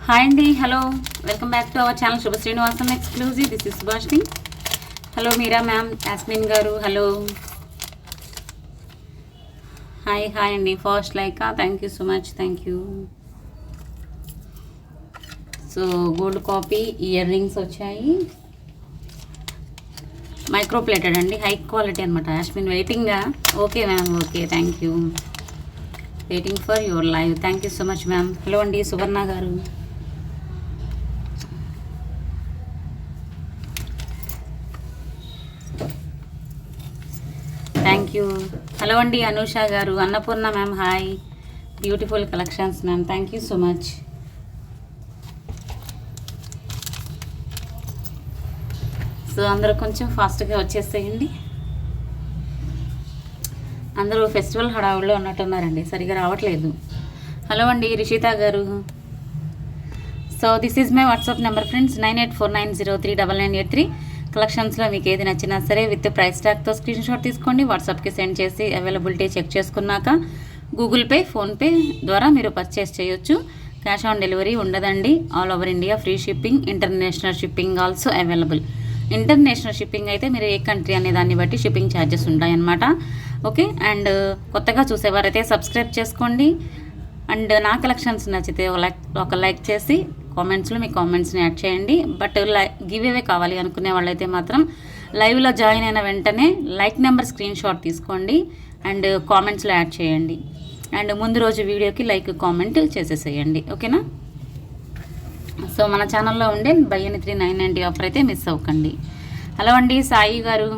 Hi అండి, hello, welcome back to our channel Shubha Srinivasam exclusive. This is Subhashini. Hello Meera ma'am, Yasmin గారు, hello, hi hi అండి. First like, thank you so much, thank you. So gold copy earrings వచ్చాయి, micro plated అండి, high quality అనమాట. యాస్మిన్ వెయిటింగా? Okay ma'am, okay, thank you. Waiting for your live. Thank you so much ma'am. Hello అండి సువర్ణ గారు, thank you. Hello అండి అనూష గారు, Annapurna ma'am, hi. Beautiful collections ma'am, thank you so much. So అందరూ కొంచెం ఫాస్ట్గా వచ్చేసేయండి. అందరూ ఫెస్టివల్ హడావుల్లో ఉన్నట్టున్నారండి, సరిగా రావట్లేదు. హలో అండి రిషిత గారు. So this is my WhatsApp number friends, 9849039983. కలెక్షన్స్లో మీకు ఏది నచ్చినా సరే విత్ ప్రైస్ ట్యాగ్తో స్క్రీన్ షాట్ తీసుకోండి, వాట్సాప్కి సెండ్ చేసి అవైలబిలిటీ చెక్ చేసుకున్నాక గూగుల్ పే, ఫోన్పే ద్వారా మీరు పర్చేస్ చేయొచ్చు. క్యాష్ ఆన్ డెలివరీ ఉండదండి. All over India free shipping, international shipping also available. International shipping అయితే మీరు ఏ కంట్రీ అనే దాన్ని బట్టి షిప్పింగ్ ఛార్జెస్ ఉంటాయన్నమాట. ఓకే, అండ్ కొత్తగా చూసేవారైతే సబ్స్క్రైబ్ చేసుకోండి. అండ్ నా కలెక్షన్స్ నచ్చితే ఒక లైక్ చేసి కామెంట్స్లో మీ కామెంట్స్ని యాడ్ చేయండి. బట్ గివ్ అవే కావాలి అనుకునే వాళ్ళైతే మాత్రం లైవ్లో జాయిన్ అయిన వెంటనే లైక్ నెంబర్ స్క్రీన్ షాట్ తీసుకోండి అండ్ కామెంట్స్లో యాడ్ చేయండి. అండ్ ముందు రోజు వీడియోకి లైక్ కామెంట్ చేసేసేయండి, ఓకేనా? సో మన ఛానల్లో ఉండే బై ఎనీ 3990 ఆఫర్ అయితే మిస్ అవ్వకండి. హలో అండి సాయి గారు,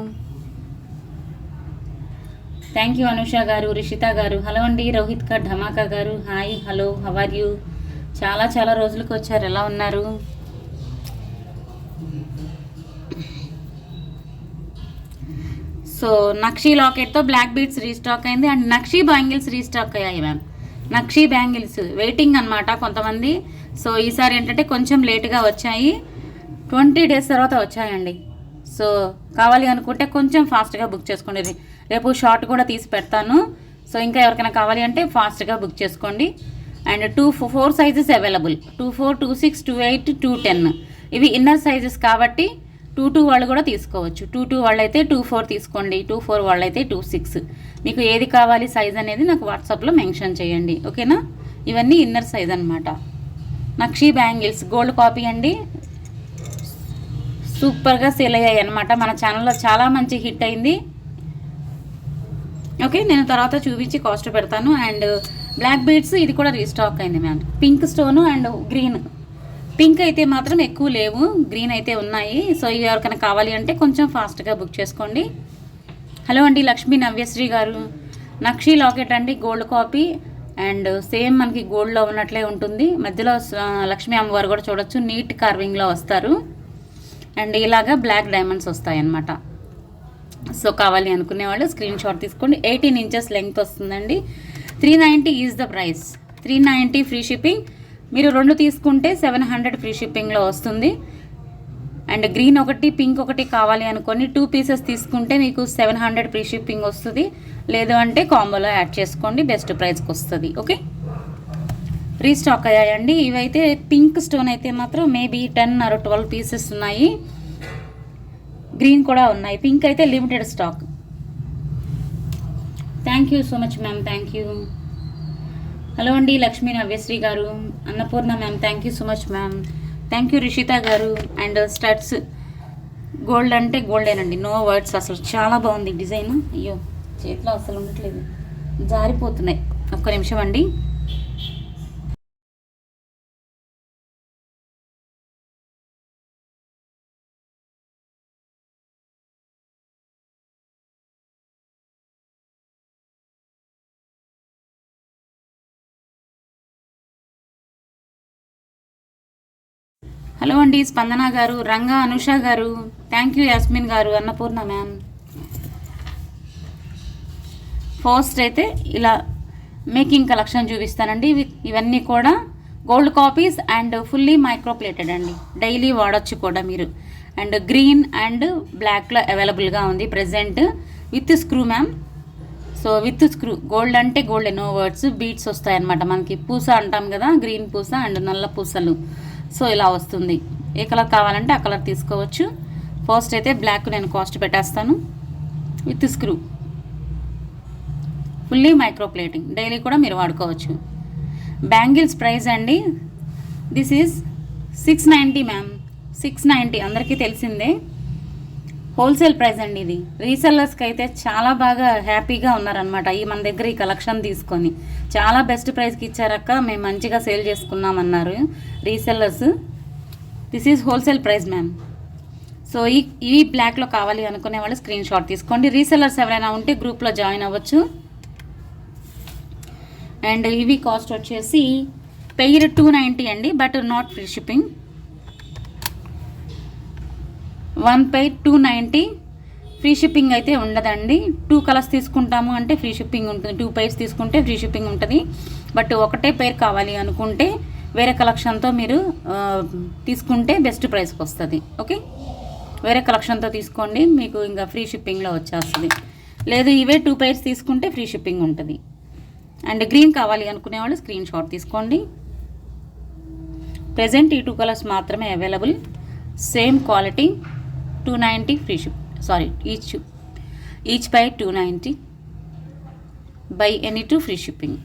థ్యాంక్ యూ. అనుష గారు, రిషిత గారు, హలో అండి. రోహిత్ కర్ ధమాకా గారు, hi, hello, how are you? చాలా రోజులకు వచ్చారు, ఎలా ఉన్నారు? సో నక్షీ లాకెట్తో బ్లాక్ బీడ్స్ రీస్టాక్ అయింది అండ్ నక్షీ బ్యాంగిల్స్ రీస్టాక్ అయ్యాయి మ్యామ్. నక్షీ బ్యాంగిల్స్ వెయిటింగ్ అనమాట కొంతమంది. సో ఈసారి ఏంటంటే కొంచెం లేటుగా వచ్చాయి, 20 days తర్వాత వచ్చాయండి. సో కావాలి అనుకుంటే కొంచెం ఫాస్ట్గా బుక్ చేసుకోండి. రేపు షార్ట్ కూడా తీసి పెడతాను. సో ఇంకా ఎవరికైనా కావాలి అంటే ఫాస్ట్గా బుక్ చేసుకోండి. And 4 sizes available, 24, 26, 28, 210. ఇవి ఇన్నర్ సైజెస్ కాబట్టి 22 వాళ్ళు కూడా తీసుకోవచ్చు. 22 వాళ్ళైతే 24 తీసుకోండి, 24 వాళ్ళైతే 26. మీకు ఏది కావాలి సైజ్ అనేది నాకు వాట్సాప్లో మెన్షన్ చేయండి, ఓకేనా? ఇవన్నీ ఇన్నర్ సైజ్ అనమాట. నక్షీ బ్యాంగిల్స్ గోల్డ్ కాపీ అండి, సూపర్గా సేల్ అయ్యాయి అనమాట. మన ఛానల్లో చాలా మంచి హిట్ అయింది. ఓకే, నేను తర్వాత చూపించి కాస్ట్ పెడతాను. అండ్ బ్లాక్ బీడ్స్ ఇది కూడా రీస్టాక్ అయింది ma'am. Pink stone and green. Pink అయితే మాత్రం ఎక్కువ లేవు, గ్రీన్ అయితే ఉన్నాయి. సో ఇవి ఎవరికైనా కావాలి అంటే కొంచెం ఫాస్ట్గా బుక్ చేసుకోండి. హలో అండి లక్ష్మీ నవ్యశ్రీ గారు, నక్షీ లాకెట్ అండి, గోల్డ్ కాపీ అండ్ సేమ్ మనకి గోల్డ్లో ఉన్నట్లే ఉంటుంది. మధ్యలో లక్ష్మీ అమ్మవారు కూడా చూడొచ్చు, నీట్ కార్వింగ్లో వస్తారు. అండ్ ఇలాగా బ్లాక్ డైమండ్స్ వస్తాయి అన్నమాట. సో కావాలి అనుకునే వాళ్ళు స్క్రీన్ షాట్ తీసుకోండి. 18 inches లెంగ్త్ వస్తుందండి. 390 is the price. 390 free shipping. మీరు 2 తీసుకుంటే 700 ఫ్రీ షిప్పింగ్లో వస్తుంది. అండ్ గ్రీన్ ఒకటి, పింక్ ఒకటి కావాలి అనుకొని 2 pieces తీసుకుంటే మీకు 700 ఫ్రీ షిప్పింగ్ వస్తుంది. లేదు అంటే కాంబోలో యాడ్ చేసుకోండి, బెస్ట్ ప్రైస్కి వస్తుంది. ఓకే, రీస్టాక్ అయ్యాయండి. ఇవైతే పింక్ స్టోన్ అయితే మాత్రం మేబీ 10 or 12 pieces ఉన్నాయి. గ్రీన్ కూడా ఉన్నాయి. పింక్ అయితే limited stock. Thank you so much ma'am, thank you. Hello అండి లక్ష్మీ నవ్యశ్రీ గారు, Annapurna ma'am, thank you so much ma'am. Thank you Rishita గారు. అండ్ స్టడ్స్ గోల్డ్ అంటే గోల్డేనండి, నో వర్డ్స్. అసలు చాలా బాగుంది డిజైన్. అయ్యో చేతిలో అసలు ఉండట్లేదు, జారిపోతున్నాయి. ఒక్క నిమిషం అండి. హలో అండి స్పందన గారు, రంగా, అనుష గారు, థ్యాంక్ యూ. యాస్మిన్ గారు, అన్నపూర్ణ మ్యామ్. ఫస్ట్ అయితే ఇలా మేకింగ్ కలెక్షన్ చూపిస్తానండి. ఇవన్నీ కూడా gold copies and fully micro plated అండి, డైలీ వాడచ్చు కూడా మీరు. అండ్ గ్రీన్ అండ్ బ్లాక్లో అవైలబుల్గా ఉంది present with screw ma'am. So with screw, gold అంటే గోల్డ్, నో వర్డ్స్. బీట్స్ వస్తాయన్నమాట మనకి. పూస అంటాం కదా, గ్రీన్ పూస అండ్ నల్ల పూసలు. సో ఇలా వస్తుంది. ఏ కలర్ కావాలంటే ఆ కలర్ తీసుకోవచ్చు. ఫస్ట్ అయితే బ్లాక్ నేను కాస్ట్ పెట్టేస్తాను. With screw, fully micro plating, daily కూడా మీరు వాడుకోవచ్చు. బ్యాంగిల్స్ ప్రైస్ అండి, దిస్ ఈజ్ 690 మ్యామ్. 690 అందరికీ తెలిసిందే. హోల్సేల్ ప్రైస్ అండి ఇది. రీసెల్లర్స్కి అయితే చాలా బాగా హ్యాపీగా ఉన్నారనమాట ఈ మన దగ్గర ఈ కలెక్షన్ తీసుకొని. చాలా బెస్ట్ ప్రైస్కి ఇచ్చారక్క, మేము మంచిగా సేల్ చేసుకున్నామన్నారు resellers. This is wholesale price ma'am. So ఈ బ్లాక్లో కావాలి అనుకునే వాళ్ళు స్క్రీన్ షాట్ తీసుకోండి. రీసెల్లర్స్ ఎవరైనా ఉంటే గ్రూప్లో జాయిన్ అవ్వచ్చు. అండ్ ఇవి కాస్ట్ వచ్చేసి పెయిర్ 290 అండి, but not free shipping. 1 pair 290, free shipping అయితే ఉండదండి. 2 కలర్స్ తీసుకుంటాము అంటే ఫ్రీ షిప్పింగ్ ఉంటుంది. 2 పెయిర్స్ తీసుకుంటే ఫ్రీ షిప్పింగ్ ఉంటుంది. బట్ ఒకటే పెయిర్ కావాలి అనుకుంటే వేరే కలెక్షన్తో మీరు తీసుకుంటే బెస్ట్ ప్రైస్కి వస్తుంది. ఓకే, వేరే కలెక్షన్తో తీసుకోండి, మీకు ఇంకా ఫ్రీ షిప్పింగ్లో వచ్చేస్తుంది. లేదు ఇవే 2 పెయిర్స్ తీసుకుంటే ఫ్రీ షిప్పింగ్ ఉంటుంది. అండ్ గ్రీన్ కావాలి అనుకునే వాళ్ళు స్క్రీన్ షాట్ తీసుకోండి. ప్రెజెంట్ ఈ 2 కలర్స్ మాత్రమే available. Same quality, 290 free ship. Sorry, each buy 290, buy any 2 free shipping.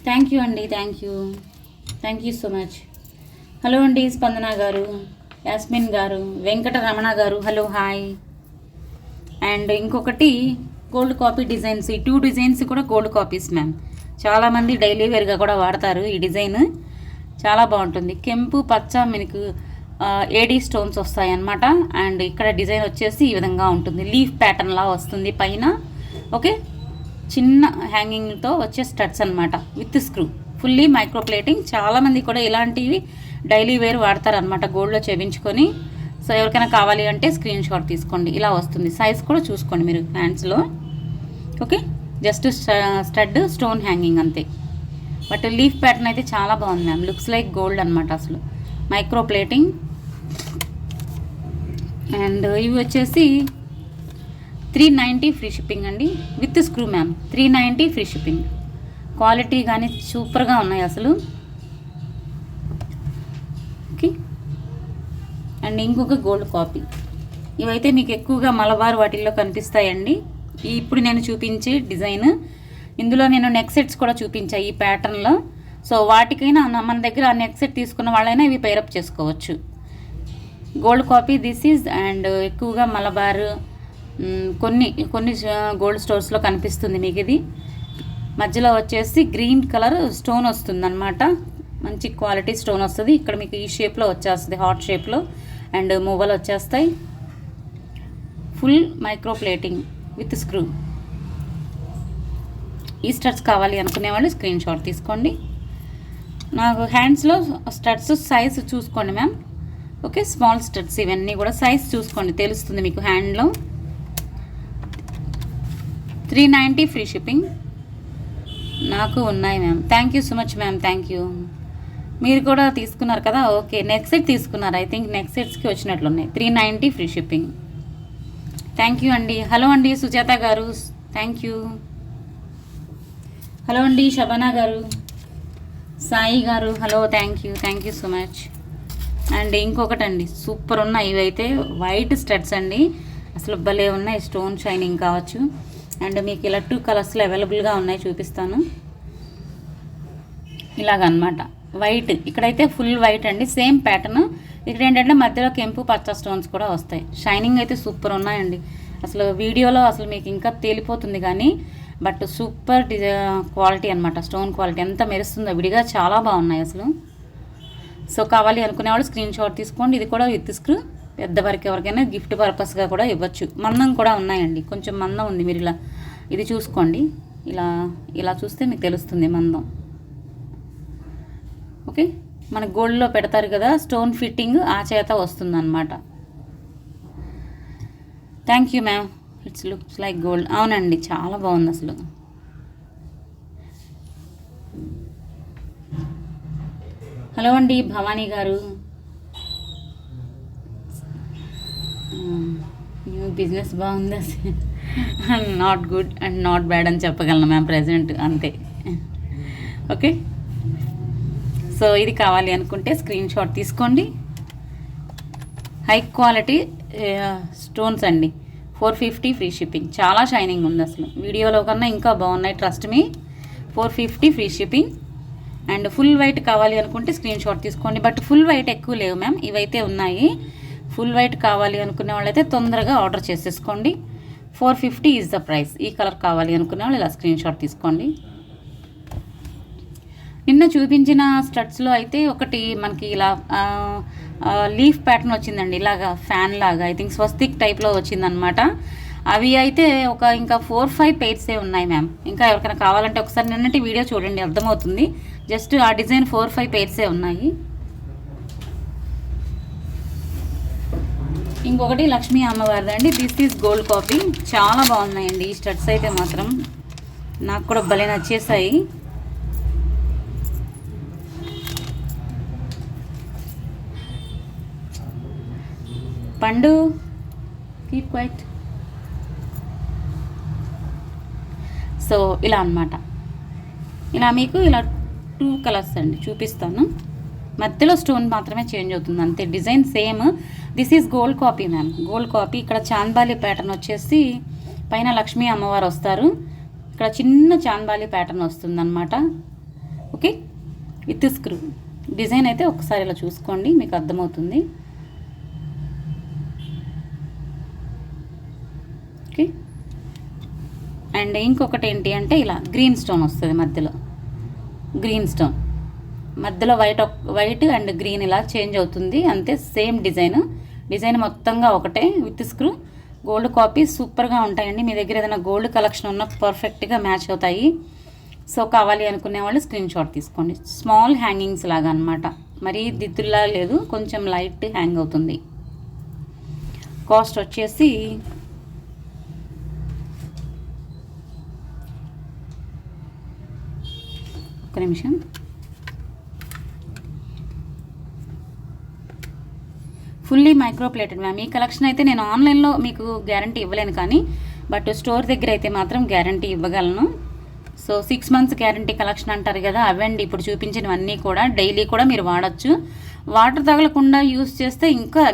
Thank you అండి, thank you so much. Hello అండి స్పందన గారు, యాస్మిన్ గారు, వెంకటరమణ గారు, హలో హాయ్. అండ్ ఇంకొకటి గోల్డ్ కాపీ డిజైన్స్. ఈ 2 డిజైన్స్ కూడా గోల్డ్ కాపీస్ మ్యామ్. చాలామంది డైలీ వేర్గా కూడా వాడతారు ఈ డిజైన్, చాలా బాగుంటుంది. కెంపు పచ్చ మీకు ఏడీ స్టోన్స్ వస్తాయి అన్నమాట. అండ్ ఇక్కడ డిజైన్ వచ్చేసి ఈ విధంగా ఉంటుంది, లీఫ్ ప్యాటర్న్ లా వస్తుంది పైన. ఓకే, చిన్న హ్యాంగింగ్తో వచ్చే స్టడ్స్ అనమాట, with screw, fully micro plating. చాలామంది కూడా ఇలాంటివి డైలీ వేర్ వాడతారనమాట గోల్డ్లో చేయించుకొని. సో ఎవరికైనా కావాలి అంటే స్క్రీన్ షాట్ తీసుకోండి. ఇలా వస్తుంది, సైజ్ కూడా చూసుకోండి మీరు హ్యాండ్స్లో. Okay, just stud stone hanging అంతే. బట్ లీఫ్ ప్యాటర్న్ అయితే చాలా బాగుంది మ్యామ్, లుక్స్ లైక్ గోల్డ్ అనమాట అసలు, మైక్రో ప్లేటింగ్. అండ్ ఇవి వచ్చేసి 390 ఫ్రీ షిప్పింగ్ అండి, with screw ma'am. 390 free shipping. Quality కానీ సూపర్గా ఉన్నాయి అసలు. ఓకే, అండ్ ఇంకొక గోల్డ్ కాపీ. ఇవైతే మీకు ఎక్కువగా మలబార్ వాటిల్లో కనిపిస్తాయండి. ఇప్పుడు నేను చూపించే డిజైన్, ఇందులో నేను నెక్ సెట్స్ కూడా చూపించాను ఈ ప్యాటర్న్లో. సో వాటికైనా మన దగ్గర ఆ నెక్ సెట్ తీసుకున్న వాళ్ళైనా ఇవి పేరప్ చేసుకోవచ్చు. Gold copy this is. And ఎక్కువగా మలబార్ కొన్ని గోల్డ్ స్టోర్స్లో కనిపిస్తుంది మీకు. ఇది మధ్యలో వచ్చేసి గ్రీన్ కలర్ స్టోన్ వస్తుంది అనమాట, మంచి క్వాలిటీ స్టోన్ వస్తుంది. ఇక్కడ మీకు ఈ షేప్లో వచ్చేస్తుంది, హార్ట్ షేప్లో. అండ్ మూవలు వచ్చేస్తాయి, full micro plating with screw. ఈ స్టడ్స్ కావాలి అనుకునే వాళ్ళు స్క్రీన్ షాట్ తీసుకోండి. నాకు హ్యాండ్స్లో స్టడ్స్ సైజ్ చూసుకోండి మ్యామ్. ఓకే, స్మాల్ స్టడ్స్ ఇవన్నీ కూడా సైజ్ చూసుకోండి, తెలుస్తుంది మీకు హ్యాండ్లో. 390 ఫ్రీ షిప్పింగ్. నాకు ఉన్నాయి ma'am. Thank you so much ma'am, thank you. మీరు కూడా తీసుకున్నారు కదా, ఓకే. నెక్ సెట్ తీసుకున్నారు, ఐ థింక్ నెక్ సెట్స్కి వచ్చినట్లున్నాయి. 390 ఫ్రీ షిప్పింగ్. థ్యాంక్ యూ అండి. హలో అండి సుజాత గారు, థ్యాంక్ యూ. హలో అండి శబనా గారు, సాయి గారు, hello, thank you so much. And ఇంకొకటి అండి, సూపర్ ఉన్నాయి ఇవైతే, వైట్ స్టడ్స్ అండి, అసలు భలే ఉన్నాయి. స్టోన్ షైనింగ్ కావచ్చు. అండ్ మీకు ఇలా 2 కలర్స్లో అవైలబుల్గా ఉన్నాయి, చూపిస్తాను. ఇలాగనమాట వైట్, ఇక్కడైతే ఫుల్ వైట్ అండి, సేమ్ ప్యాటర్న్. ఇక్కడ ఏంటంటే మధ్యలో కెంపు పచ్చ స్టోన్స్ కూడా వస్తాయి. షైనింగ్ అయితే సూపర్ ఉన్నాయండి. అసలు వీడియోలో అసలు మీకు ఇంకా తేలిపోతుంది కానీ, బట్ సూపర్ క్వాలిటీ అనమాట, స్టోన్ క్వాలిటీ ఎంత మెరుస్తుందో విడిగా, చాలా బాగున్నాయి అసలు. సో కావాలి అనుకునే వాళ్ళు స్క్రీన్ షాట్ తీసుకోండి. ఇది కూడా విత్ స్క్రూ, పెద్దవారికి ఎవరికైనా గిఫ్ట్ పర్పస్గా కూడా ఇవ్వచ్చు. మందం కూడా ఉన్నాయండి, కొంచెం మందం ఉంది. మీరు ఇలా ఇది చూసుకోండి, ఇలా చూస్తే మీకు తెలుస్తుంది మందం. ఓకే, మన గోల్డ్లో పెడతారు కదా స్టోన్ ఫిట్టింగ్, ఆ చేత వస్తుందన్నమాట. Thank you ma'am, it's looks like gold. అవునండి, చాలా బాగుంది అసలు. హలో అండి భవానీ గారు, బిజినెస్ బాగుందా? Not good and not bad అని చెప్పగలను మ్యామ్ ప్రజెంట్, అంతే. ఓకే, సో ఇది కావాలి అనుకుంటే స్క్రీన్ షాట్ తీసుకోండి. హై క్వాలిటీ స్టోన్స్ అండి, 450 ఫ్రీ షిప్పింగ్. చాలా షైనింగ్ ఉంది, అసలు వీడియోలో కన్నా ఇంకా బాగున్నాయి, trust me. 450 free shipping. And full white కావాలి అనుకుంటే స్క్రీన్ షాట్ తీసుకోండి. బట్ ఫుల్ వైట్ ఎక్కువ లేవు మ్యామ్, ఇవైతే ఉన్నాయి. ఫుల్ వైట్ కావాలి అనుకునే వాళ్ళైతే తొందరగా ఆర్డర్ చేసేసుకోండి. 450 ఈజ్ ద ప్రైస్. ఈ కలర్ కావాలి అనుకునే వాళ్ళు ఇలా స్క్రీన్ షాట్ తీసుకోండి. నిన్న చూపించిన స్టడ్స్లో అయితే ఒకటి మనకి ఇలా లీఫ్ ప్యాటర్న్ వచ్చిందండి, ఇలాగా ఫ్యాన్ లాగా, ఐ థింక్ స్వస్తిక్ టైప్లో వచ్చిందనమాట. అవి అయితే ఇంకా 4-5 పెయిర్సే ఉన్నాయి మ్యామ్. ఇంకా ఎవరికైనా కావాలంటే ఒకసారి నిన్నటి వీడియో చూడండి, అర్థమవుతుంది. జస్ట్ ఆ డిజైన్ 4-5 పెయిర్సే ఉన్నాయి. ఇంకొకటి లక్ష్మీ అమ్మవారిది అండి, దిస్ ఈజ్ గోల్డ్ కాపీ. చాలా బాగున్నాయండి ఈ స్టడ్స్ అయితే మాత్రం, నాకు కూడా భలే నచ్చేసాయి. పండు కీప్ క్వైట్. సో ఇలా అన్నమాట, ఇలా మీకు ఇలా 2 కలర్స్ అండి చూపిస్తాను. మధ్యలో స్టోన్ మాత్రమే చేంజ్ అవుతుంది, అంతే. Design same. This is gold copy ma'am, gold copy. ఇక్కడ చాంద్బాలి ప్యాటర్న్ వచ్చేసి పైన లక్ష్మీ అమ్మవారు వస్తారు, ఇక్కడ చిన్న చాంద్బాలి ప్యాటర్న్ వస్తుంది అనమాట. Okay, with screw. డిజైన్ అయితే ఒకసారి ఇలా చూసుకోండి, మీకు అర్థమవుతుంది. ఓకే, అండ్ ఇంకొకటి ఏంటి అంటే ఇలా గ్రీన్ స్టోన్ వస్తుంది మధ్యలో, గ్రీన్ స్టోన్ మధ్యలో వైట్ అండ్ గ్రీన్ ఇలా చేంజ్ అవుతుంది, అంతే. సేమ్ డిజైన్ మొత్తంగా ఒకటే, విత్ స్క్రూ. గోల్డ్ కాపీ సూపర్గా ఉంటాయండి. మీ దగ్గర ఏదైనా గోల్డ్ కలెక్షన్ ఉన్న పర్ఫెక్ట్గా మ్యాచ్ అవుతాయి. సో కావాలి అనుకునే వాళ్ళు స్క్రీన్ షాట్ తీసుకోండి. స్మాల్ హ్యాంగింగ్స్ లాగా అనమాట, మరీ దిద్దులా లేదు, కొంచెం లైట్ హ్యాంగ్ అవుతుంది. కాస్ట్ వచ్చేసి ఒక నిమిషం, ఫుల్లీ మైక్రోప్లేటెడ్ మ్యామ్. ఈ కలెక్షన్ అయితే నేను ఆన్లైన్లో మీకు గ్యారంటీ ఇవ్వలేను, కానీ బట్ స్టోర్ దగ్గర అయితే మాత్రం గ్యారంటీ ఇవ్వగలను. సో 6 months గ్యారంటీ కలెక్షన్ అంటారు కదా, అవండి ఇప్పుడు చూపించినవన్నీ కూడా. డైలీ కూడా మీరు వాడచ్చు, వాటర్ తగలకుండా యూస్ చేస్తే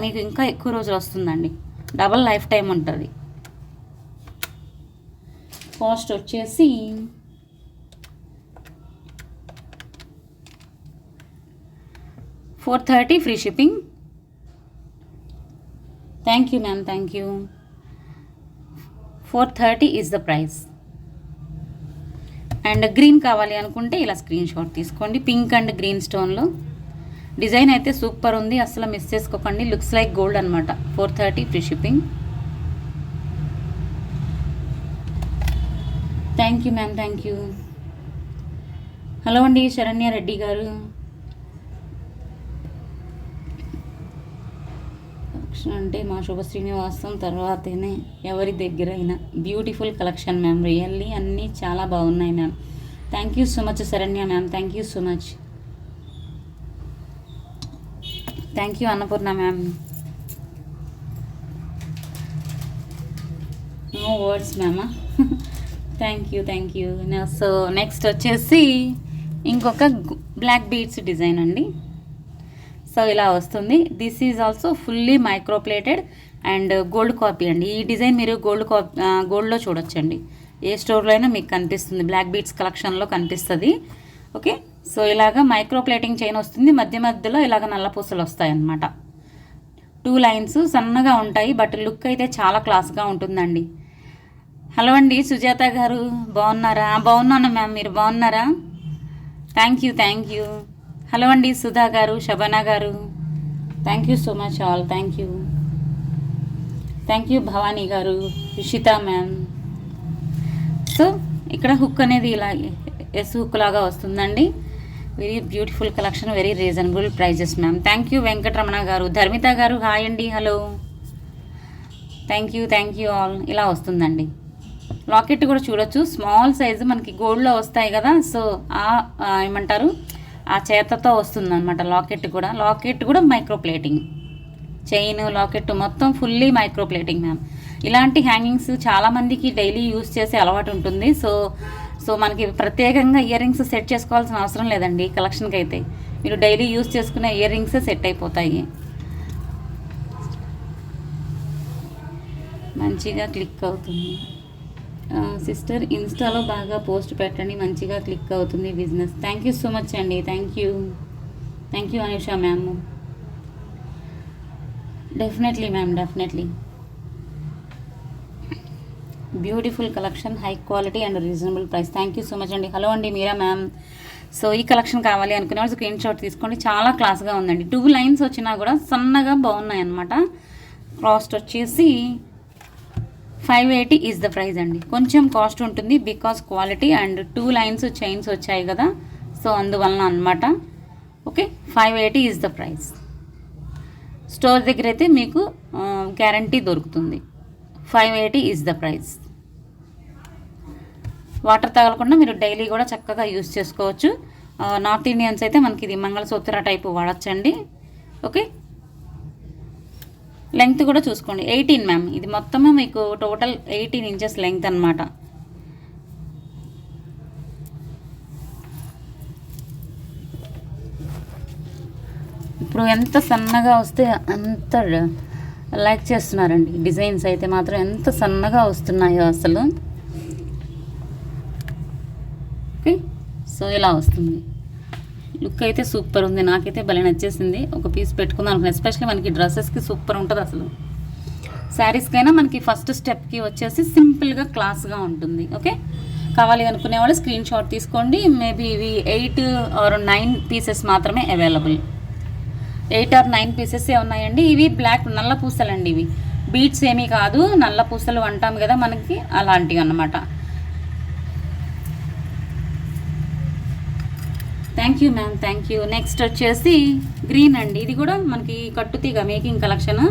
మీకు ఇంకా ఎక్కువ రోజులు వస్తుందండి, డబల్ లైఫ్ టైం ఉంటుంది. కాస్ట్ వచ్చేసి $430 free shipping. Thank you ma'am, thank you. 430 is the price. And green కావాలి అనుకుంటే ఇలా స్క్రీన్ షాట్ తీసుకోండి, పింక్ అండ్ గ్రీన్ స్టోన్లో. డిజైన్ అయితే సూపర్ ఉంది, అసలు మిస్ చేసుకోకండి. లుక్స్ లైక్ గోల్డ్ అనమాట. 430 free shipping. Thank you ma'am, thank you. Hello అండి శరణ్య రెడ్డి గారు. అంటే మా శుభ శ్రీనివాసం తర్వాతనే ఎవరి దగ్గరైనా. బ్యూటిఫుల్ కలెక్షన్ మ్యామ్, రియల్లీ అన్నీ చాలా బాగున్నాయి ma'am. Thank you so much Saranya ma'am, thank you so much. Thank you Annapurna ma'am. No words మ్యామా. Thank you, thank you. So next వచ్చేసి ఇంకొక బ్లాక్ బీడ్స్ డిజైన్ అండి. సో ఇలా వస్తుంది. This is also fully micro plated and gold copy అండి. ఈ design మీరు గోల్డ్లో చూడొచ్చండి, ఏ స్టోర్లో అయినా మీకు కనిపిస్తుంది, బ్లాక్ బీడ్స్ కలెక్షన్లో కనిపిస్తుంది. ఓకే, సో ఇలాగ మైక్రోప్లేటింగ్ చైన్ వస్తుంది, మధ్యలో ఇలాగ నల్ల పూసలు వస్తాయి అన్నమాట. 2 lines సన్నగా ఉంటాయి, బట్ లుక్ అయితే చాలా క్లాస్గా ఉంటుందండి. హలో అండి సుజాత గారు, బాగున్నారా? బాగున్నాను మ్యామ్, మీరు బాగున్నారా? Thank you, thank you. Hello అండి సుధా గారు, శబనా గారు, thank you so much all. Thank you, thank you Bhavani గారు, రిషిత మ్యామ్. సో ఇక్కడ హుక్ అనేది ఇలా హుక్ లాగా వస్తుందండి. Very beautiful collection, very reasonable prices ma'am. Thank you Venkataramana గారు. ధర్మిత గారు హాయ్ అండి, హలో. Thank you all. ఇలా వస్తుందండి. లాకెట్ కూడా చూడొచ్చు, స్మాల్ సైజు మనకి గోల్డ్లో వస్తాయి కదా, సో ఏమంటారు ఆ చేతతో వస్తుందన్నమాట. లాకెట్ కూడా మైక్రోప్లేటింగ్, చైన్ లాకెట్ మొత్తం ఫుల్లీ మైక్రోప్లేటింగ్ మ్యామ్. ఇలాంటి హ్యాంగింగ్స్ చాలామందికి డైలీ యూస్ చేసే అలవాటు ఉంటుంది. సో మనకి ప్రత్యేకంగా ఇయర్ రింగ్స్ సెట్ చేసుకోవాల్సిన అవసరం లేదండి. కలెక్షన్కి అయితే మీరు డైలీ యూస్ చేసుకునే ఇయర్ రింగ్సే సెట్ అయిపోతాయి. మంచిగా క్లిక్ అవుతుంది. సిస్టర్ ఇన్స్టాలో బాగా పోస్ట్ పెట్టండి, మంచిగా క్లిక్ అవుతుంది business. Thank you so much అండి. Thank you Anusha ma'am. Definitely ma'am, definitely. Beautiful collection, high quality and reasonable price. Thank you so much అండి. హలో అండి మీరా మ్యామ్. సో ఈ కలెక్షన్ కావాలి అనుకునే వాళ్ళు స్క్రీన్ షాట్ తీసుకోండి. చాలా క్లాస్గా ఉందండి. 2 లైన్స్ వచ్చినా కూడా సన్నగా బాగున్నాయి అన్నమాట. కాస్ట్ వచ్చేసి 580 ఈజ్ ద ప్రైస్ అండి. కొంచెం కాస్ట్ ఉంటుంది because quality and 2 lines chains వచ్చాయి కదా, సో అందువలన అనమాట. Okay, 580 is the price. Store దగ్గర అయితే మీకు గ్యారంటీ దొరుకుతుంది. 580 ఈజ్ ద ప్రైస్. వాటర్ తగలకుండా మీరు డైలీ కూడా చక్కగా యూస్ చేసుకోవచ్చు. నార్త్ ఇండియన్స్ అయితే మనకి ఇది మంగళసూత్ర టైపు వాడచ్చండి. ఓకే, లెంగ్త్ కూడా చూసుకోండి. 18 మ్యామ్. ఇది మొత్తము మీకు టోటల్ 18 ఇంచెస్ లెంగ్త్ అనమాట. ఇప్పుడు ఎంత సన్నగా వస్తే అంత లైక్ చేస్తున్నారండి. డిజైన్స్ అయితే మాత్రం ఎంత సన్నగా వస్తున్నాయో అసలు. ఓకే, సో ఇలా వస్తుంది. లుక్ అయితే సూపర్ ఉంది. నాకైతే భలే నచ్చేసింది. ఒక పీస్ పెట్టుకుందాం అనుకున్నాను. ఎస్పెషల్లీ మనకి డ్రెస్సెస్కి సూపర్ ఉంటుంది అసలు. శారీస్కైనా మనకి ఫస్ట్ స్టెప్కి వచ్చేసి సింపుల్గా క్లాస్గా ఉంటుంది. ఓకే, కావాలి అనుకునే వాళ్ళు స్క్రీన్ షాట్ తీసుకోండి. మేబీ ఇవి 8 or 9 పీసెస్ మాత్రమే అవైలబుల్. 8 or 9 పీసెసే ఉన్నాయండి. ఇవి బ్లాక్ నల్ల పూసలు అండి. ఇవి బీట్స్ ఏమీ కాదు, నల్ల పూసలు అంటాం కదా మనకి, అలాంటివి అన్నమాట. Thank you ma'am, thank you. Next వచ్చేసి గ్రీన్ అండి. ఇది కూడా మనకి కట్టుతీగ మేకింగ్ కలెక్షన్.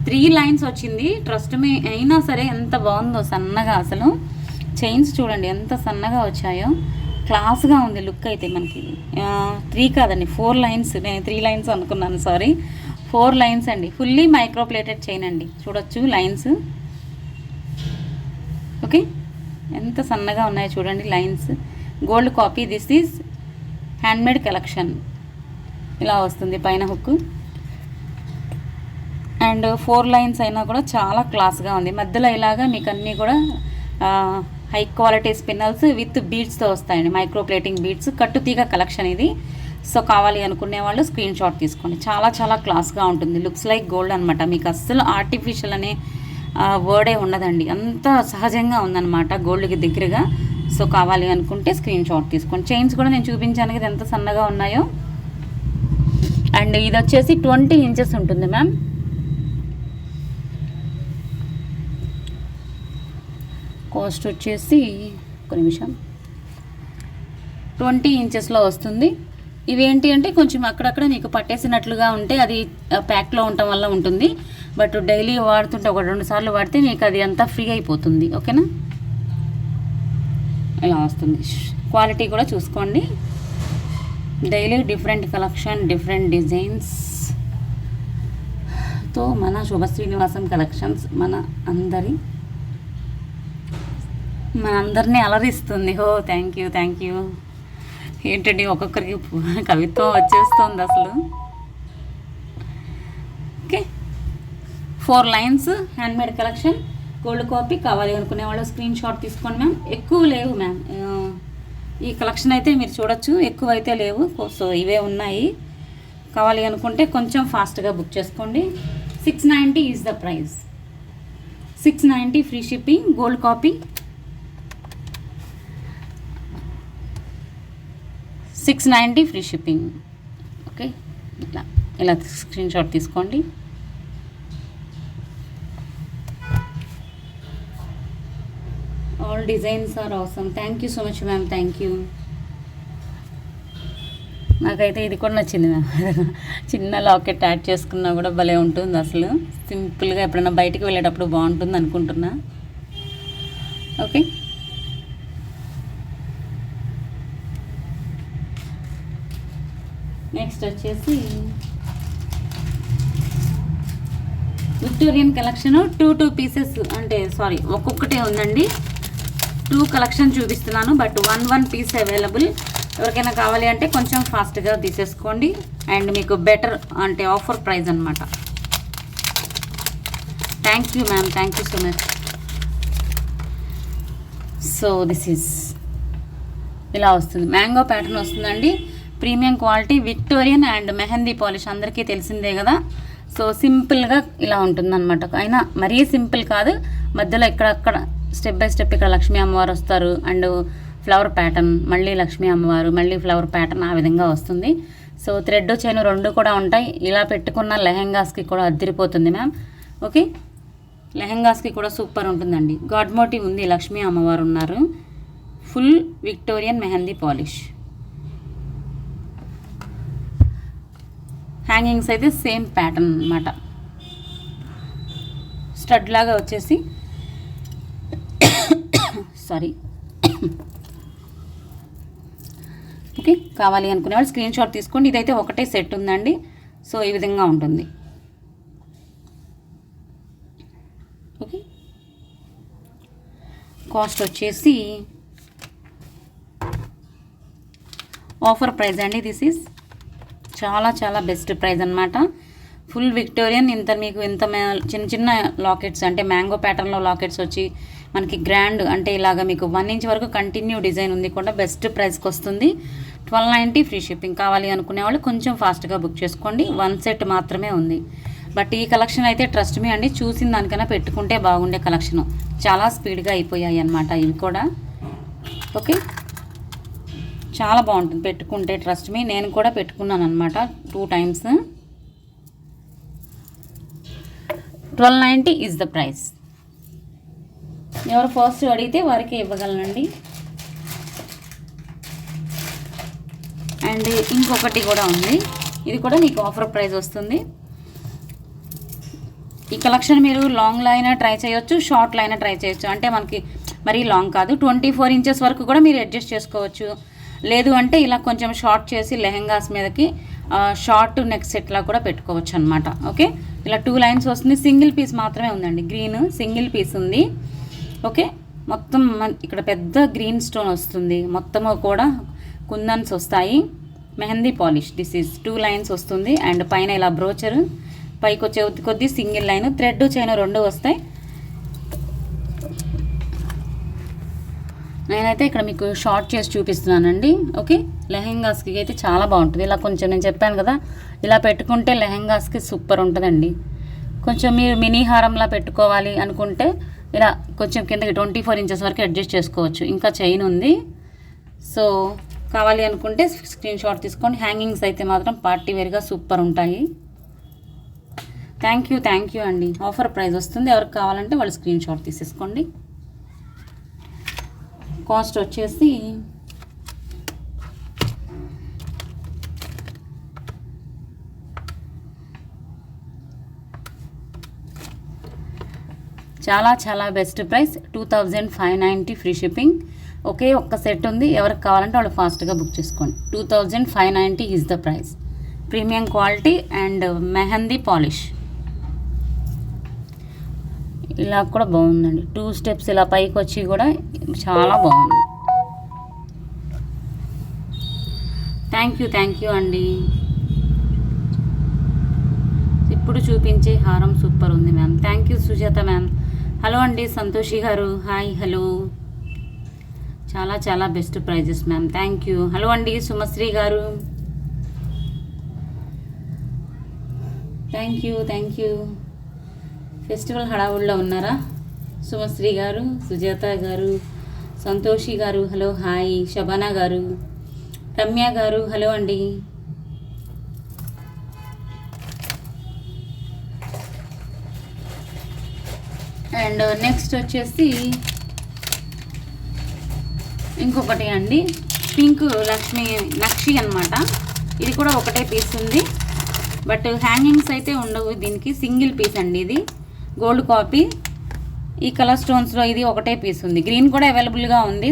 3 లైన్స్ వచ్చింది. ట్రస్ట్ మీ అయినా సరే ఎంత బాగుందో సన్నగా. అసలు చైన్స్ చూడండి ఎంత సన్నగా వచ్చాయో. క్లాస్గా ఉంది లుక్ అయితే మనకి. 3 కాదండి, 4 లైన్స్. నేను 3 లైన్స్ అనుకున్నాను, సారీ. 4 లైన్స్ అండి. ఫుల్లీ మైక్రోప్లేటెడ్ చైన్ అండి. చూడొచ్చు లైన్స్. ఓకే, ఎంత సన్నగా ఉన్నాయో చూడండి lines. Gold copy. This is handmade collection. ఇలా వస్తుంది పైన హుక్. అండ్ 4 లైన్స్ అయినా కూడా చాలా క్లాస్గా ఉంది. మధ్యలో ఇలాగా మీకు అన్నీ కూడా హై క్వాలిటీ స్పిన్నల్స్ విత్ బీడ్స్తో వస్తాయండి. Micro plating beads. కట్టుతీగ కలెక్షన్ ఇది. సో కావాలి అనుకునే వాళ్ళు స్క్రీన్ షాట్ తీసుకోండి. చాలా చాలా క్లాస్గా ఉంటుంది. లుక్స్ లైక్ గోల్డ్ అనమాట. మీకు అస్సలు ఆర్టిఫిషియల్ అనే వర్డే ఉండదండి. అంత సహజంగా ఉందన్నమాట గోల్డ్కి దగ్గరగా. సో కావాలి అనుకుంటే స్క్రీన్ షాట్ తీసుకోండి. చైన్స్ కూడా నేను చూపించాను కదా ఎంత సన్నగా ఉన్నాయో. అండ్ ఇది వచ్చేసి 20 ఇంచెస్ ఉంటుంది మ్యామ్. కాస్ట్ వచ్చేసి ఒక నిమిషం 20 ఇంచెస్లో వస్తుంది. ఇవేంటి అంటే కొంచెం అక్కడక్కడ మీకు పట్టేసినట్లుగా ఉంటే అది ప్యాక్లో ఉండటం వల్ల ఉంటుంది. బట్ డైలీ వాడుతుంటే 1-2 సార్లు వాడితే మీకు అది అంతా ఫ్రీ అయిపోతుంది. ఓకేనా, ఇలా వస్తుంది. క్వాలిటీ కూడా చూసుకోండి. డైలీ డిఫరెంట్ కలెక్షన్, డిఫరెంట్ డిజైన్స్తో మన శుభ శ్రీనివాసం కలెక్షన్స్ మనందరినీ అలరిస్తుంది. హో థ్యాంక్ యూ. ఏంటండి ఒక్కొక్కరికి కవిత్వం వచ్చేస్తుంది అసలు. Okay, 4 lines handmade collection. Gold copy. కావాలి అనుకునే వాళ్ళు స్క్రీన్ షాట్ తీసుకోండి మ్యామ్. ఎక్కువ లేవు మ్యామ్. ఈ కలెక్షన్ అయితే మీరు చూడొచ్చు, ఎక్కువ అయితే లేవు. సో ఇవే ఉన్నాయి. కావాలి అనుకుంటే కొంచెం ఫాస్ట్గా బుక్ చేసుకోండి. 690 is the price. 690 free shipping. Gold copy 690 free shipping. Okay, ఇలా స్క్రీన్ షాట్ తీసుకోండి. All designs are awesome. Thank you so much ma'am, thank you. నాకైతే ఇది కూడా నచ్చింది మ్యామ్. చిన్న లాకెట్ యాడ్ చేసుకున్నా కూడా భలే ఉంటుంది అసలు. సింపుల్గా ఎప్పుడైనా బయటికి వెళ్ళేటప్పుడు బాగుంటుంది అనుకుంటున్నా. ఓకే, నెక్స్ట్ వచ్చేసి విక్టోరియన్ కలెక్షన్ 2 పీసెస్ అంటే సారీ ఒక్కొక్కటే ఉందండి. 2 కలెక్షన్ చూపిస్తున్నాను, బట్ 1 పీస్ అవైలబుల్. ఎవరికైనా కావాలి అంటే కొంచెం ఫాస్ట్గా తీసేసుకోండి. అండ్ మీకు బెటర్ అంటే ఆఫర్ ప్రైస్ అనమాట. Thank you ma'am, thank you so much. So this is ఇలా వస్తుంది, మ్యాంగో ప్యాటర్న్ వస్తుందండి. Premium quality Victorian and mehndi polish అందరికీ తెలిసిందే కదా. సో సింపుల్గా ఇలా ఉంటుందన్నమాట. అయినా మరీ సింపుల్ కాదు, మధ్యలో ఇక్కడక్కడ స్టెప్ బై స్టెప్ ఇక్కడ లక్ష్మీ అమ్మవారు వస్తారు అండ్ ఫ్లవర్ ప్యాటర్న్, మళ్ళీ లక్ష్మీ అమ్మవారు, మళ్ళీ ఫ్లవర్ ప్యాటర్న్, ఆ విధంగా వస్తుంది. సో థ్రెడ్ చైన్ 2 కూడా ఉంటాయి. ఇలా పెట్టుకున్న లెహెంగాస్కి కూడా అద్దరిపోతుంది మ్యామ్. ఓకే, లెహెంగాస్కి కూడా సూపర్ ఉంటుందండి. గాడ్ మోటివ్ ఉంది, లక్ష్మీ అమ్మవారు ఉన్నారు. Full Victorian mehndi polish. Hangings అయితే సేమ్ ప్యాటర్న్ అనమాట. స్టడ్ లాగా వచ్చేసి సారీ. ఓకే, కావాలి అనుకునేవాళ్ళు స్క్రీన్ షాట్ తీసుకోండి. ఇదైతే ఒకటే సెట్ ఉందండి. సో ఈ విధంగా ఉంటుంది. ఓకే, కాస్ట్ వచ్చేసి ఆఫర్ ప్రైస్ అండి. దిస్ ఈజ్ చాలా చాలా బెస్ట్ ప్రైస్ అనమాట. Full Victorian. మీకు ఇంత చిన్న చిన్న లాకెట్స్ అంటే మ్యాంగో ప్యాటర్న్లో లాకెట్స్ వచ్చి మనకి గ్రాండ్ అంటే ఇలాగ మీకు 1 ఇంచ్ వరకు కంటిన్యూ డిజైన్ ఉంది కూడా బెస్ట్ ప్రైస్కి వస్తుంది. 1290 ఫ్రీ షిప్పింగ్. కావాలి అనుకునే వాళ్ళు కొంచెం ఫాస్ట్గా బుక్ చేసుకోండి. 1 సెట్ మాత్రమే ఉంది. బట్ ఈ కలెక్షన్ అయితే ట్రస్ట్ మీ అండి, చూసిన దానికన్నా పెట్టుకుంటే బాగుండే కలెక్షను. చాలా స్పీడ్గా అయిపోయాయి అన్నమాట ఇవి కూడా. ఓకే, చాలా బాగుంటుంది పెట్టుకుంటే, ట్రస్ట్ మీ. నేను కూడా పెట్టుకున్నాను అనమాట 2 times. 1290 is the price. ఎవరు ఫస్ట్ అడిగితే వారికి ఇవ్వగలనండి. అండ్ ఇంకొకటి కూడా ఉంది, ఇది కూడా మీకు ఆఫర్ ప్రైస్ వస్తుంది. ఈ కలెక్షన్ మీరు లాంగ్లో అయినా ట్రై చేయొచ్చు, షార్ట్లో అయినా ట్రై చేయొచ్చు. అంటే మనకి మరీ లాంగ్ కాదు, 24 inches వరకు కూడా మీరు అడ్జస్ట్ చేసుకోవచ్చు. లేదు అంటే ఇలా కొంచెం షార్ట్ చేసి లెహెంగాస్ మీదకి షార్ట్ నెక్ సెట్లా కూడా పెట్టుకోవచ్చు అనమాట. ఓకే, ఇలా 2 lines వస్తుంది. సింగిల్ పీస్ మాత్రమే ఉందండి, గ్రీన్ సింగిల్ పీస్ ఉంది. ఓకే, మొత్తం ఇక్కడ పెద్ద గ్రీన్ స్టోన్ వస్తుంది. మొత్తము కూడా కుందన్స్ వస్తాయి. Mehndi polish. This is 2 lines వస్తుంది. అండ్ పైన ఇలా బ్రోచర్, పైకి వచ్చే కొద్ది సింగిల్ లైన్, థ్రెడ్ చైన్ 2 వస్తాయి. నేనైతే ఇక్కడ మీకు షార్ట్ చేసి చూపిస్తున్నానండి. ఓకే, లెహెంగాస్కి అయితే చాలా బాగుంటుంది. ఇలా కొంచెం నేను చెప్పాను కదా, ఇలా పెట్టుకుంటే లెహెంగాస్కి సూపర్ ఉంటుందండి. కొంచెం మీరు మినీ హారంలా పెట్టుకోవాలి అనుకుంటే ఇలా కొంచెం కిందకి 24 inches వరకు అడ్జస్ట్ చేసుకోవచ్చు. ఇంకా చైన్ ఉంది. సో కావాలి అనుకుంటే స్క్రీన్ షాట్ తీసుకోండి. హ్యాంగింగ్స్ అయితే మాత్రం పార్టీ వేర్గా సూపర్ ఉంటాయి. థ్యాంక్ యూ అండి. ఆఫర్ ప్రైస్ వస్తుంది. ఎవరికి కావాలంటే వాళ్ళు స్క్రీన్ షాట్ తీసేసుకోండి. కాస్ట్ వచ్చేసి చాలా చాలా బెస్ట్ ప్రైస్, 2590 ఫ్రీ షిప్పింగ్. ఒకే ఒక్క సెట్ ఉంది. ఎవరికి కావాలంటే వాళ్ళు ఫాస్ట్గా బుక్ చేసుకోండి. 2590 is the price. Premium quality and mehndi polish. ఇలా కూడా బాగుందండి. 2 steps ఇలా పైకి వచ్చి కూడా చాలా బాగుంది. థ్యాంక్ యూ అండి. ఇప్పుడు చూపించే హారం సూపర్ ఉంది ma'am. Thank you Sujatha ma'am. Hello అండి సంతోషి గారు, హాయ్. హలో, చాలా చాలా best prices ma'am. Thank you. Hello అండి సుమశ్రీ గారు, థ్యాంక్ యూ. ఫెస్టివల్ హడావుల్లో ఉన్నారా సుమశ్రీ గారు, సుజాత గారు, సంతోషి గారు, హలో, హాయ్. శబానా గారు, రమ్య గారు, హలో అండి. అండ్ నెక్స్ట్ వచ్చేసి ఇంకొకటి అండి, పింక్ నక్షి అనమాట. ఇది కూడా ఒకటే పీస్ ఉంది, బట్ హ్యాంగింగ్స్ అయితే ఉండవు. దీనికి సింగిల్ పీస్ అండి. ఇది గోల్డ్ కాపీ. ఈ కలర్ స్టోన్స్లో ఇది ఒకటే పీస్ ఉంది. గ్రీన్ కూడా అవైలబుల్గా ఉంది.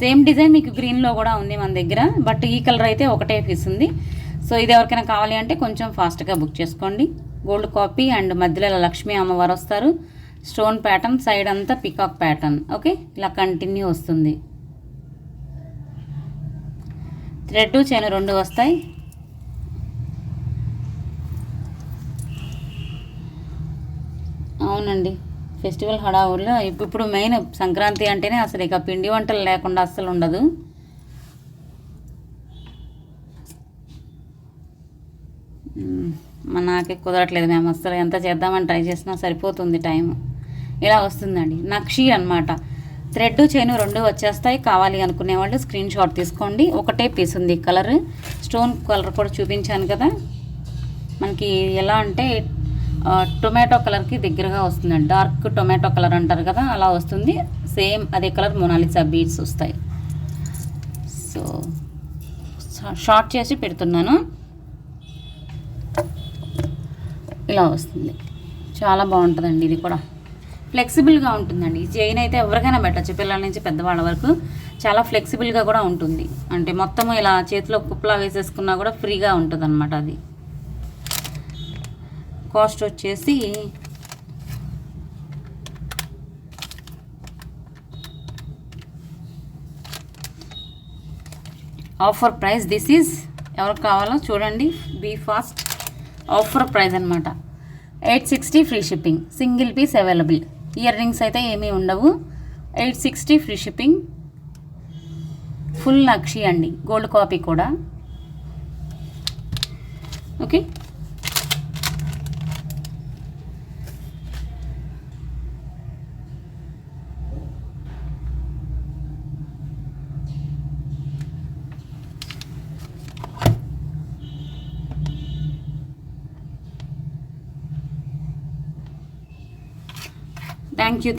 సేమ్ డిజైన్ మీకు గ్రీన్లో కూడా ఉంది మన దగ్గర, బట్ ఈ కలర్ అయితే ఒకటే పీస్ ఉంది. సో ఇది ఎవరికైనా కావాలి అంటే కొంచెం ఫాస్ట్గా బుక్ చేసుకోండి. గోల్డ్ కాపీ అండ్ మధ్యలో ఇలా లక్ష్మీ అమ్మవారు వస్తారు. స్టోన్ ప్యాటర్న్, సైడ్ అంతా పికాక్ ప్యాటర్న్. ఓకే, ఇలా కంటిన్యూ వస్తుంది. థ్రెడ్ చైన్ 2 వస్తాయి. అవునండి, ఫెస్టివల్ హడావుల్లో ఇప్పుడు మెయిన్ సంక్రాంతి అంటేనే అసలు ఇక పిండి వంటలు లేకుండా అస్సలు ఉండదు. నాకే కుదరట్లేదు మేము అస్సలు, ఎంత చేద్దామని ట్రై చేసినా సరిపోతుంది టైం. ఇలా వస్తుందండి నక్షి అనమాట. థ్రెడ్ చైన్ 2 వచ్చేస్తాయి. కావాలి అనుకునే వాళ్ళు స్క్రీన్ షాట్ తీసుకోండి. ఒకటే పీస్ ఉంది. కలర్ స్టోన్ కలర్ కూడా చూపించాను కదా, మనకి ఎలా అంటే టొమాటో కలర్కి దగ్గరగా వస్తుందండి. డార్క్ టొమాటో కలర్ అంటారు కదా, అలా వస్తుంది. సేమ్ అదే కలర్ మొనాలిసా బీడ్స్ వస్తాయి. సో షార్ట్ చేసి పెడుతున్నాను. ఇలా వస్తుంది. చాలా బాగుంటుందండి. ఇది కూడా ఫ్లెక్సిబుల్గా ఉంటుందండి. ఈ చైన్ అయితే ఎవరికైనా పెట్టచ్చు, పిల్లల నుంచి పెద్దవాళ్ళ వరకు. చాలా ఫ్లెక్సిబుల్గా కూడా ఉంటుంది. అంటే మొత్తం ఇలా చేతిలో కుప్పలా వేసేసుకున్నా కూడా ఫ్రీగా ఉంటుంది అనమాట. అది కాస్ట్ వచ్చేసి ఆఫర్ ప్రైస్. దిస్ ఈజ్ ఎవరికి కావాలో చూడండి, బీ ఫాస్ట్. ఆఫర్ ప్రైస్ అనమాట. 860 free shipping. Single piece available. Earrings అయితే ఏమీ ఉండవు. 860 ఫ్రీ షిప్పింగ్. ఫుల్ నక్షి అండి, గోల్డ్ కాపీ కూడా. Okay,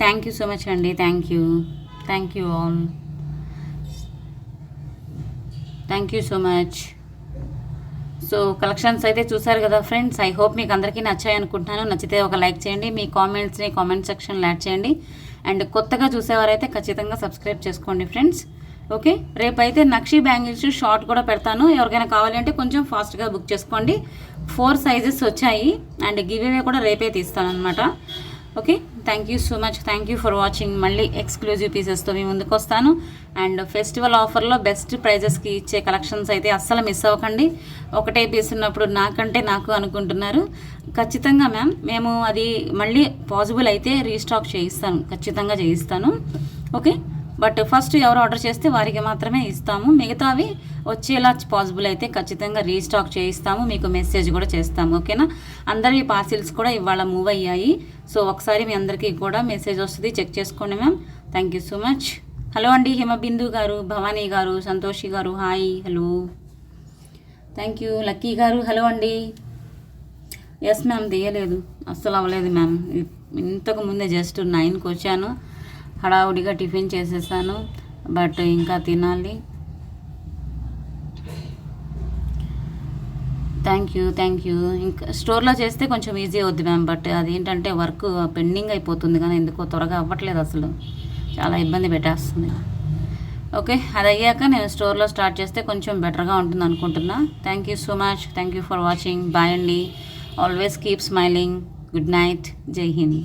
thank you so much అండి. Thank you all. Thank you so much. So collections అయితే చూసారు కదా ఫ్రెండ్స్. ఐ హోప్ మీకు అందరికీ నచ్చాయి అనుకుంటున్నాను. నచ్చితే ఒక లైక్ చేయండి, మీ కామెంట్స్ని కామెంట్ సెక్షన్లో యాడ్ చేయండి. అండ్ కొత్తగా చూసేవారైతే ఖచ్చితంగా సబ్స్క్రైబ్ చేసుకోండి ఫ్రెండ్స్. ఓకే, రేపైతే నక్షి బ్యాంగిల్స్ షార్ట్ కూడా పెడతాను. ఎవరికైనా కావాలి అంటే కొంచెం ఫాస్ట్గా బుక్ చేసుకోండి. 4 సైజెస్ వచ్చాయి. అండ్ గివ్ అవే కూడా రేపే తీస్తాను అనమాట. Okay, thank you so much. Thank you for watching. మళ్ళీ ఎక్స్క్లూజివ్ పీసెస్తో మీ ముందుకు వస్తాను. అండ్ ఫెస్టివల్ ఆఫర్లో బెస్ట్ ప్రైజెస్కి ఇచ్చే కలెక్షన్స్ అయితే అస్సలు మిస్ అవ్వకండి. ఒకటే పీస్ ఉన్నప్పుడు నాకంటే నాకు అనుకుంటున్నారు. ఖచ్చితంగా మ్యామ్, మేము అది మళ్ళీ పాసిబుల్ అయితే రీస్టాక్ చేయిస్తాను, ఖచ్చితంగా చేయిస్తాను. ఓకే, బట్ ఫస్ట్ ఎవరు ఆర్డర్ చేస్తే వారికి మాత్రమే ఇస్తాము. మిగతావి వచ్చేలా పాసిబుల్ అయితే ఖచ్చితంగా రీస్టాక్ చేయిస్తాము, మీకు మెసేజ్ కూడా చేస్తాము. ఓకేనా, అందరి పార్సిల్స్ కూడా ఇవాళ మూవ్ అయ్యాయి. సో ఒకసారి మీ అందరికీ కూడా మెసేజ్ వస్తుంది, చెక్ చేసుకోండి ma'am. Thank you so much. Hello అండి, హిమబిందు గారు, భవానీ గారు, సంతోషి గారు, hi, hello, thank you. Lucky గారు, హలో అండి. ఎస్ మ్యామ్, తీయలేదు, అస్సలు అవ్వలేదు మ్యామ్. ఇంతకు ముందే జస్ట్ 9కి వచ్చాను, హడావుడిగా టిఫిన్ చేసేసాను, బట్ ఇంకా తినాలి. Thank you. ఇంకా స్టోర్లో చేస్తే కొంచెం ఈజీ అవుద్ది మ్యామ్, బట్ అదేంటంటే వర్క్ పెండింగ్ అయిపోతుంది, కానీ ఎందుకో త్వరగా అవ్వట్లేదు, అసలు చాలా ఇబ్బంది పెట్టేస్తుంది. ఓకే, అది అయ్యాక నేను స్టోర్లో స్టార్ట్ చేస్తే కొంచెం బెటర్గా ఉంటుంది అనుకుంటున్నా. Thank you so much. Thank you for watching. Bye అండి. Always keep smiling. Good night. Jai Hind.